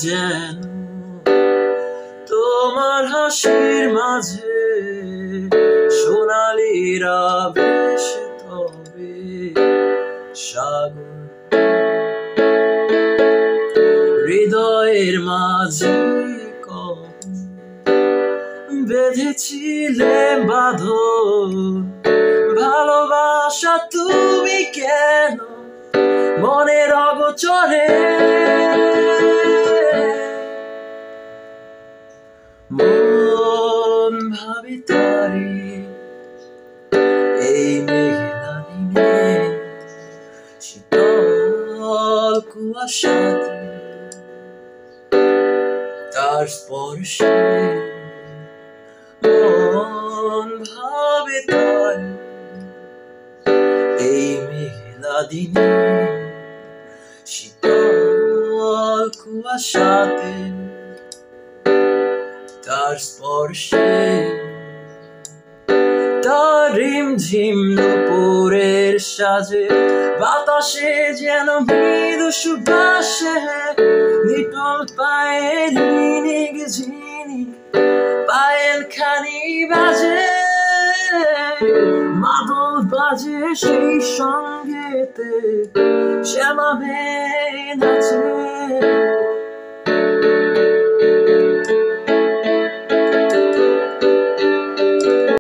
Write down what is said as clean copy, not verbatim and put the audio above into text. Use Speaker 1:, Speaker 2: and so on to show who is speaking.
Speaker 1: যেন তোমার হাসির মাঝে সোনালির আবেশ, তবে সাগর হৃদয়ের মাঝে কবে বেঁধেছিলে বাঁধন। ভালোবাসা তুমি কেন মনের অগোচরে মন ভাবি তারে এই মেঘলা দিনে শীতল কুয়াশাতে তার স্পর্শে মন ভাবে তারে এই মেঘলা দিনে শীতল কুয়াশাতে তার স্পর্শে তার রিমঝিম দুপুরের সাজে বাতাসে যেন মৃদু সুবাসে নিটল পায়ের ঝিনিক ঝিনিক পায়েল খানি বাজে মাদল বাজে সেই সঙ্গেতে শ্যামা মেয়ে নাচে।